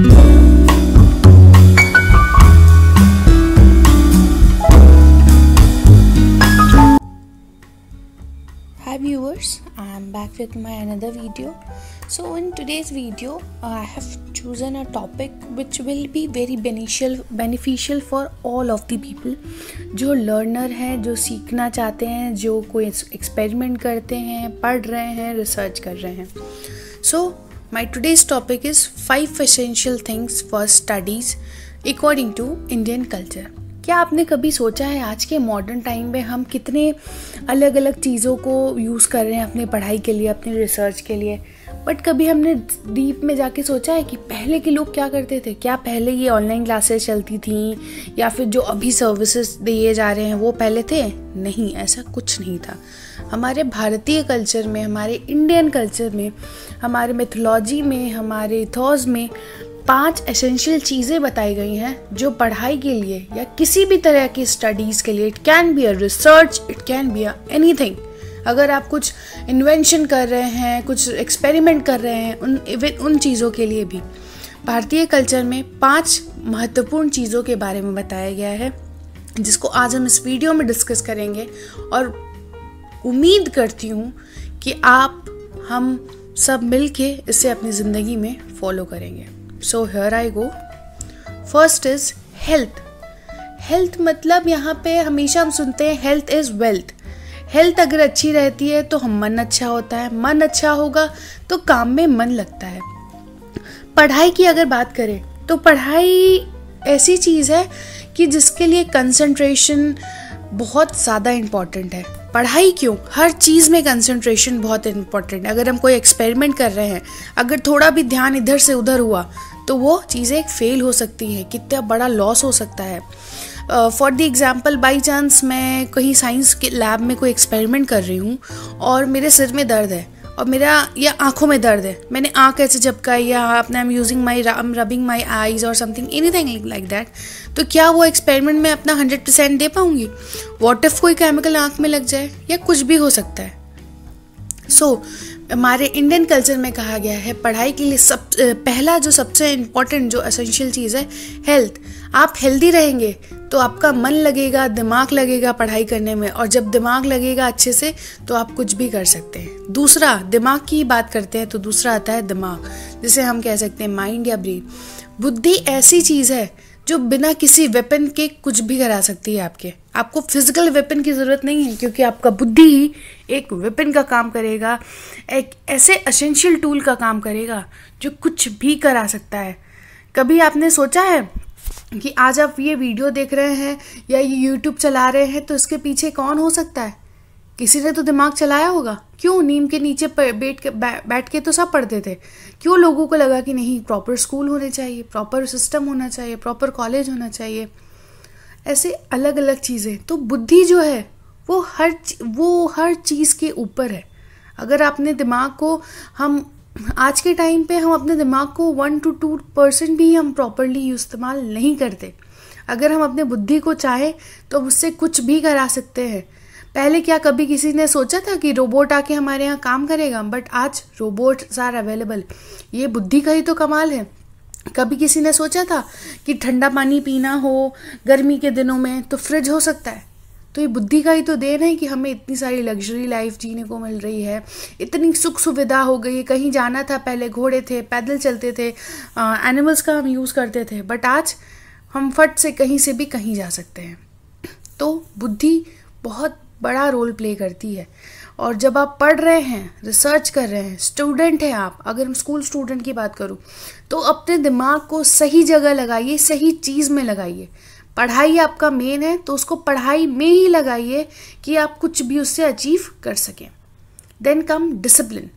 Hi viewers, I am back with my another video. So in today's video, I have chosen a topic which will be very beneficial for all of the people. जो learner हैं, जो सीखना चाहते हैं, जो कोई experiment करते हैं, पढ़ रहे हैं, रिसर्च कर रहे हैं. So my today's topic is 5 essential things for studies according to Indian culture. क्या आपने कभी सोचा है आज के मॉडर्न टाइम में हम कितने अलग अलग चीज़ों को यूज़ कर रहे हैं अपनी पढ़ाई के लिए, अपनी रिसर्च के लिए, बट कभी हमने डीप में जाके सोचा है कि पहले के लोग क्या करते थे? क्या पहले ये ऑनलाइन क्लासेस चलती थी या फिर जो अभी सर्विसेज दिए जा रहे हैं वो पहले थे? नहीं, ऐसा कुछ नहीं था. हमारे भारतीय कल्चर में, हमारे इंडियन कल्चर में, हमारे मिथोलॉजी में, हमारे इथॉस में 5 एसेंशियल चीज़ें बताई गई हैं जो पढ़ाई के लिए या किसी भी तरह की स्टडीज़ के लिए, it can be a research, it can be a anything. अगर आप कुछ इन्वेंशन कर रहे हैं, कुछ एक्सपेरिमेंट कर रहे हैं, उन चीज़ों के लिए भी भारतीय कल्चर में 5 महत्वपूर्ण चीज़ों के बारे में बताया गया है, जिसको आज हम इस वीडियो में डिस्कस करेंगे. और उम्मीद करती हूँ कि हम सब मिलके इसे अपनी ज़िंदगी में फॉलो करेंगे. So here I go. First is health. Health मतलब यहाँ पे हमेशा हम सुनते हैं health is wealth. Health अगर अच्छी रहती है तो मन अच्छा होता है, मन अच्छा होगा तो काम में मन लगता है. पढ़ाई की अगर बात करें तो पढ़ाई ऐसी चीज़ है कि जिसके लिए कंसंट्रेशन बहुत ज़्यादा इम्पॉर्टेंट है. पढ़ाई क्यों, हर चीज़ में कंसंट्रेशन बहुत इम्पॉर्टेंट है. अगर हम कोई एक्सपेरिमेंट कर रहे हैं, अगर थोड़ा भी ध्यान इधर से उधर हुआ तो वो चीज़ें फेल हो सकती हैं, कितना बड़ा लॉस हो सकता है. For the example, by chance मैं कहीं साइंस के लैब में कोई एक्सपेरिमेंट कर रही हूँ और मेरे सिर में दर्द है और मेरा या आँखों में दर्द है, मैंने आँख ऐसे झपकाई या अपने I am rubbing my eyes और समथिंग एनीथिंग लाइक दैट, तो क्या वो एक्सपेरिमेंट में अपना 100% दे पाऊँगी? व्हाट इफ कोई केमिकल आँख में लग जाए, या कुछ भी हो सकता है. सो हमारे इंडियन कल्चर में कहा गया है पढ़ाई के लिए पहला जो सबसे इम्पॉर्टेंट जो एसेंशियल चीज़ है, हेल्थ. आप हेल्दी रहेंगे तो आपका मन लगेगा, दिमाग लगेगा पढ़ाई करने में, और जब दिमाग लगेगा अच्छे से तो आप कुछ भी कर सकते हैं. दूसरा, दिमाग की बात करते हैं तो दूसरा आता है दिमाग, जिसे हम कह सकते हैं माइंड या ब्रेन. बुद्धि ऐसी चीज़ है जो बिना किसी वेपन के कुछ भी करा सकती है. आपको फिजिकल वेपन की ज़रूरत नहीं है, क्योंकि आपका बुद्धि ही एक वेपन का काम करेगा, एक ऐसे एसेंशियल टूल का काम करेगा जो कुछ भी करा सकता है. कभी आपने सोचा है कि आज आप ये वीडियो देख रहे हैं या ये यूट्यूब चला रहे हैं तो इसके पीछे कौन हो सकता है? किसी ने तो दिमाग चलाया होगा. क्यों? नीम के नीचे बैठ के तो सब पढ़ते थे. क्यों लोगों को लगा कि नहीं, प्रॉपर स्कूल होने चाहिए, प्रॉपर सिस्टम होना चाहिए, प्रॉपर कॉलेज होना चाहिए, ऐसे अलग अलग चीज़ें. तो बुद्धि जो है वो हर चीज़ के ऊपर है. अगर आपने दिमाग को, हम आज के टाइम पे हम अपने दिमाग को 1 to 2% भी हम प्रॉपरली इस्तेमाल नहीं करते. अगर हम अपने बुद्धि को चाहें तो उससे कुछ भी करा सकते हैं. पहले क्या कभी किसी ने सोचा था कि रोबोट आके हमारे यहाँ काम करेगा? बट आज रोबोट्स आर अवेलेबल. ये बुद्धि का ही तो कमाल है. कभी किसी ने सोचा था कि ठंडा पानी पीना हो गर्मी के दिनों में तो फ्रिज हो सकता है? तो ये बुद्धि का ही तो देन है कि हमें इतनी सारी लग्जरी लाइफ जीने को मिल रही है, इतनी सुख सुविधा हो गई है. कहीं जाना था, पहले घोड़े थे, पैदल चलते थे, एनिमल्स का हम यूज़ करते थे, बट आज हम फट से कहीं से भी कहीं जा सकते हैं. तो बुद्धि बहुत बड़ा रोल प्ले करती है. और जब आप पढ़ रहे हैं, रिसर्च कर रहे हैं, स्टूडेंट हैं आप, अगर हम स्कूल स्टूडेंट की बात करूं, तो अपने दिमाग को सही जगह लगाइए, सही चीज़ में लगाइए. पढ़ाई आपका मेन है तो उसको पढ़ाई में ही लगाइए कि आप कुछ भी उससे अचीव कर सकें. Then come discipline.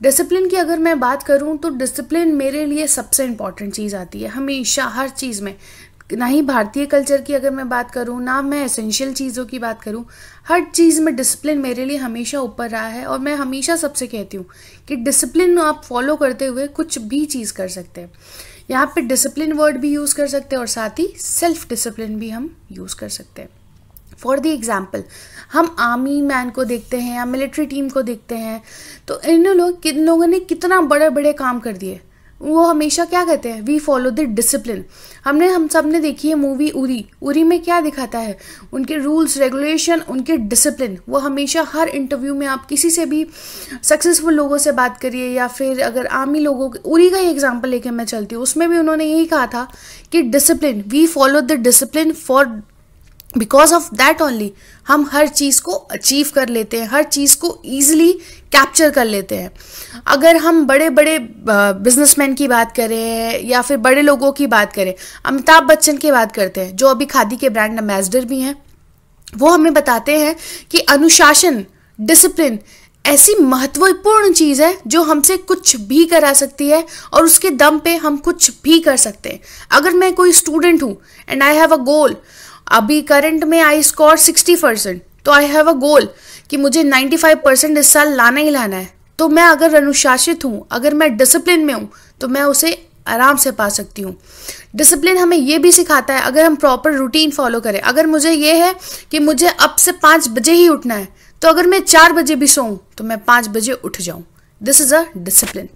डिसिप्लिन की अगर मैं बात करूं तो डिसिप्लिन मेरे लिए सबसे इम्पॉर्टेंट चीज़ आती है हमेशा, हर चीज़ में. ना ही भारतीय कल्चर की अगर मैं बात करूं, ना मैं एसेंशियल चीज़ों की बात करूं, हर चीज़ में डिसिप्लिन मेरे लिए हमेशा ऊपर रहा है. और मैं हमेशा सबसे कहती हूँ कि डिसिप्लिन आप फॉलो करते हुए कुछ भी चीज़ कर सकते हैं. यहाँ पे डिसिप्लिन वर्ड भी यूज़ कर सकते हैं और साथ ही सेल्फ डिसिप्लिन भी हम यूज़ कर सकते हैं. फॉर द एग्जाम्पल, हम आर्मी मैन को देखते हैं या मिलिट्री टीम को देखते हैं, तो इन लोगों ने कितना बड़े बड़े काम कर दिए. वो हमेशा क्या कहते हैं, वी फॉलो द डिसिप्लिन। हम सब ने देखी है मूवी उरी। उरी में क्या दिखाता है, उनके रूल्स रेगुलेशन, उनके डिसिप्लिन। वो हमेशा हर इंटरव्यू में आप किसी से भी सक्सेसफुल लोगों से बात करिए या फिर अगर आर्मी लोगों, उरी का ही एग्जाम्पल लेके मैं चलती हूँ, उसमें भी उन्होंने यही कहा था कि discipline, we follow the discipline for because of that only हम हर चीज़ को अचीव कर लेते हैं, हर चीज़ को ईजिली कैप्चर कर लेते हैं। अगर हम बड़े बड़े बिजनेसमैन की बात करें या फिर बड़े लोगों की बात करें, अमिताभ बच्चन की बात करते हैं जो अभी खादी के ब्रांड एम्बेसडर भी हैं, वो हमें बताते हैं कि अनुशासन, डिसिप्लिन ऐसी महत्वपूर्ण चीज़ है जो हमसे कुछ भी करा सकती है और उसके दम पे हम कुछ भी कर सकते हैं। अगर मैं कोई स्टूडेंट हूँ एंड आई हैव अ गोल, अभी करंट में आई स्कोर 60%, तो आई हैव अ गोल कि मुझे 95% इस साल लाना ही लाना है। तो मैं अगर अनुशासित हूँ, अगर मैं डिसिप्लिन में हूँ, तो मैं उसे आराम से पा सकती हूँ। डिसिप्लिन हमें ये भी सिखाता है, अगर हम प्रॉपर रूटीन फॉलो करें, अगर मुझे ये है कि मुझे अब से 5 बजे ही उठना है, तो अगर मैं 4 बजे भी सोऊं तो मैं 5 बजे उठ जाऊं। This is a discipline.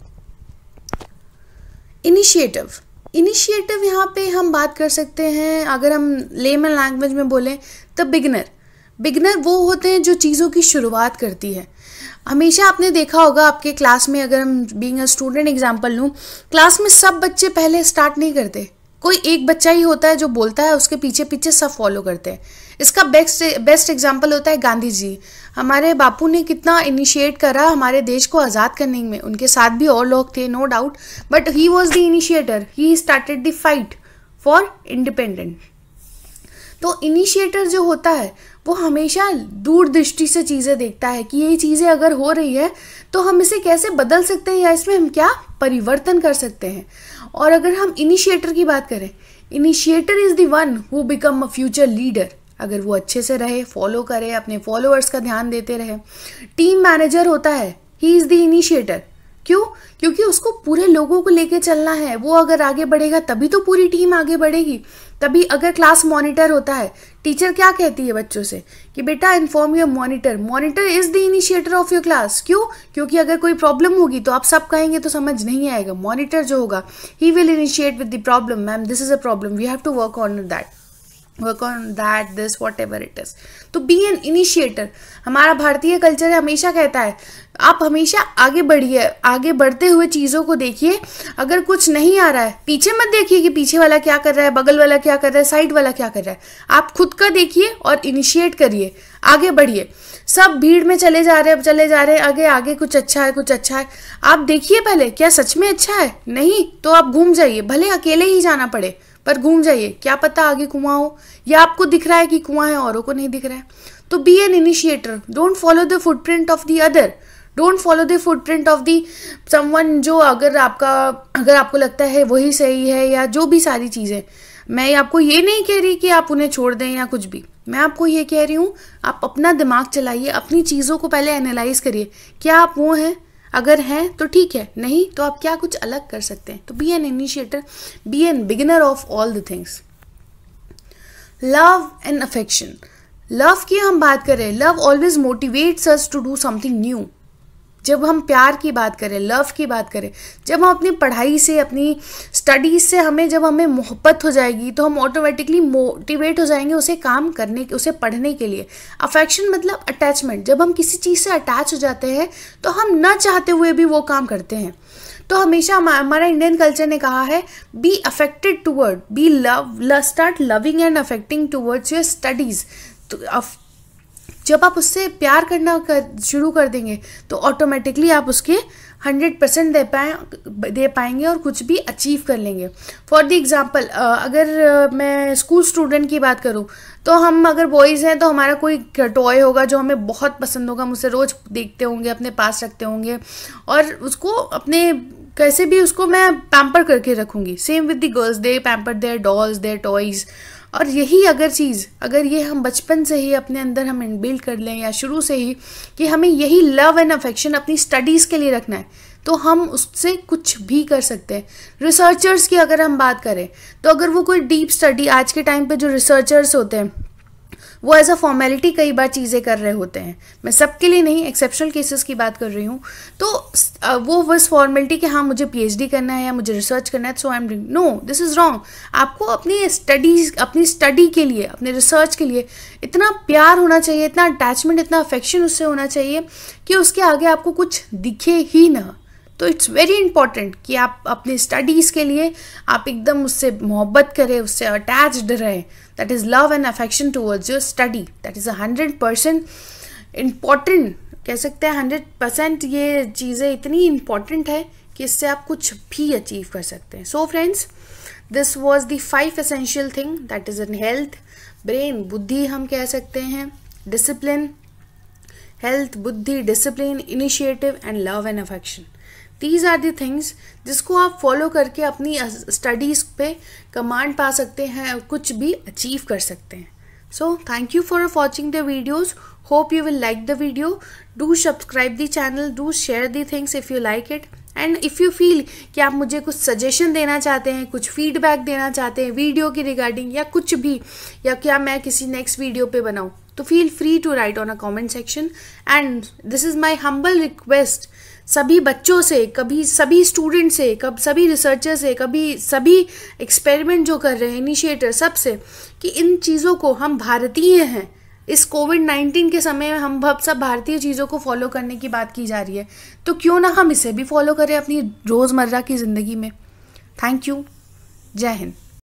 Initiative यहाँ पे हम बात कर सकते हैं, अगर हम लेमन लैंग्वेज में बोलें तो बिगिनर वो होते हैं जो चीज़ों की शुरुआत करती है। हमेशा आपने देखा होगा आपके क्लास में, अगर हम बीइंग अ स्टूडेंट एग्जांपल लूँ, क्लास में सब बच्चे पहले स्टार्ट नहीं करते, कोई एक बच्चा ही होता है जो बोलता है, उसके पीछे पीछे सब फॉलो करते हैं। इसका बेस्ट एग्जांपल होता है गांधी जी। हमारे बापू ने कितना इनिशिएट करा हमारे देश को आज़ाद करने में, उनके साथ भी और लोग थे no doubt, but he was the initiator, he started the fight for independent. तो इनिशिएटर जो होता है वो हमेशा दूरदृष्टि से चीज़ें देखता है कि ये चीज़ें अगर हो रही है तो हम इसे कैसे बदल सकते हैं या इसमें हम क्या परिवर्तन कर सकते हैं। और अगर हम इनिशिएटर की बात करें, initiator is the one who become a future leader. अगर वो अच्छे से रहे, फॉलो करे, अपने फॉलोअर्स का ध्यान देते रहे। टीम मैनेजर होता है, ही इज़ द इनिशिएटर। क्यों? क्योंकि उसको पूरे लोगों को लेके चलना है, वो अगर आगे बढ़ेगा तभी तो पूरी टीम आगे बढ़ेगी। तभी अगर क्लास मॉनिटर होता है, टीचर क्या कहती है बच्चों से कि बेटा inform your monitor is the initiator of your class. क्यों? क्योंकि अगर कोई प्रॉब्लम होगी तो आप सब कहेंगे तो समझ नहीं आएगा। मॉनिटर जो होगा, he will initiate with the problem, ma'am this is a problem, we have to work on that this whatever it is. तो बी एन इनिशिएटर। हमारा भारतीय कल्चर हमेशा कहता है आप हमेशा आगे बढ़िए, आगे बढ़ते हुए चीज़ों को देखिए। अगर कुछ नहीं आ रहा है, पीछे मत देखिए कि पीछे वाला क्या कर रहा है, बगल वाला क्या कर रहा है, साइड वाला क्या कर रहा है। आप खुद का देखिए और इनिशिएट करिए, आगे बढ़िए। सब भीड़ में चले जा रहे हैं, आगे कुछ अच्छा है। आप देखिए पहले क्या सच में अच्छा है, नहीं तो आप घूम जाइए, भले अकेले ही जाना पड़े पर घूम जाइए, क्या पता आगे कुआं हो, या आपको दिख रहा है कि कुआं है औरों को नहीं दिख रहा है। तो be an initiator, don't follow the footprint of the other, don't follow the footprint of the someone जो अगर आपको लगता है वही सही है या जो भी सारी चीज़ें। मैं आपको ये नहीं कह रही कि आप उन्हें छोड़ दें या कुछ भी, मैं आपको ये कह रही हूँ आप अपना दिमाग चलाइए, अपनी चीज़ों को पहले एनालाइज करिए, क्या आप वो हैं, अगर हैं तो ठीक है, नहीं तो आप क्या कुछ अलग कर सकते हैं। तो be an initiator, be an beginner of all the things. Love and affection. Love की हम बात करें, love always motivates us to do something new. जब हम प्यार की बात करें, लव की बात करें, जब हम अपनी पढ़ाई से, अपनी स्टडीज से जब हमें मोहब्बत हो जाएगी तो हम ऑटोमेटिकली मोटिवेट हो जाएंगे उसे काम करने, उसे पढ़ने के लिए। अफेक्शन मतलब अटैचमेंट। जब हम किसी चीज़ से अटैच हो जाते हैं तो हम न चाहते हुए भी वो काम करते हैं। तो हमेशा हमारा इंडियन कल्चर ने कहा है be affected toward, be love, start loving and affecting towards your studies. तो जब आप उससे प्यार करना शुरू कर देंगे तो ऑटोमेटिकली आप उसके 100% दे पाएंगे और कुछ भी अचीव कर लेंगे। फॉर द एग्ज़ाम्पल, अगर मैं स्कूल स्टूडेंट की बात करूं तो हम अगर बॉयज़ हैं तो हमारा कोई टॉय होगा जो हमें बहुत पसंद होगा, मुझसे रोज़ देखते होंगे, अपने पास रखते होंगे और उसको अपने कैसे भी उसको मैं पैम्पर करके रखूँगी। Same with the girls, they pamper their dolls, their toys. और यही अगर ये हम बचपन से ही अपने अंदर हम इनबिल्ड कर लें या शुरू से ही कि हमें यही लव एंड अफेक्शन अपनी स्टडीज़ के लिए रखना है, तो हम उससे कुछ भी कर सकते हैं। रिसर्चर्स की अगर हम बात करें तो अगर वो कोई डीप स्टडी, आज के टाइम पे जो रिसर्चर्स होते हैं वो एज अ फॉर्मेलिटी कई बार चीज़ें कर रहे होते हैं। मैं सबके लिए नहीं, एक्सेप्शनल केसेस की बात कर रही हूँ। तो वो बस फॉर्मेलिटी कि हाँ मुझे PhD करना है या मुझे रिसर्च करना है, so I am doing, no, this is wrong. आपको अपनी स्टडी के लिए, अपने रिसर्च के लिए इतना प्यार होना चाहिए, इतना अटैचमेंट, इतना अफेक्शन उससे होना चाहिए कि उसके आगे आपको कुछ दिखे ही ना। तो इट्स वेरी इंपॉर्टेंट कि आप अपने स्टडीज़ के लिए आप एकदम उससे मोहब्बत करें, उससे अटैच्ड रहें। That is love and affection towards your study. That is 100% important, कह सकते हैं 100%। ये चीज़ें इतनी इम्पॉर्टेंट है कि इससे आप कुछ भी अचीव कर सकते हैं। So friends, this was the 5 essential thing that is in health, brain, बुद्धि हम कह सकते हैं, डिसिप्लिन, हेल्थ, बुद्धि, discipline, initiative and love and affection. These are the things जिसको आप फॉलो करके अपनी स्टडीज़ पे कमांड पा सकते हैं, कुछ भी अचीव कर सकते हैं। So thank you for watching the videos. Hope you will like the video. Do subscribe the channel, do share the things if you like it, and if you feel कि आप मुझे कुछ सजेशन देना चाहते हैं, कुछ फीडबैक देना चाहते हैं वीडियो की रिगार्डिंग या कुछ भी, या क्या मैं किसी नेक्स्ट वीडियो पे बनाऊँ, तो feel free to write on a comment section. And this is my humble request सभी बच्चों से, कभी सभी स्टूडेंट से, कब सभी रिसर्चर से, कभी सभी एक्सपेरिमेंट जो कर रहे हैं, इनिशिएटर, सबसे, कि इन चीज़ों को, हम भारतीय हैं, इस कोविड-19 के समय में हम सब भारतीय चीज़ों को फॉलो करने की बात की जा रही है, तो क्यों ना हम इसे भी फॉलो करें अपनी रोज़मर्रा की ज़िंदगी में। Thank you. जय हिंद।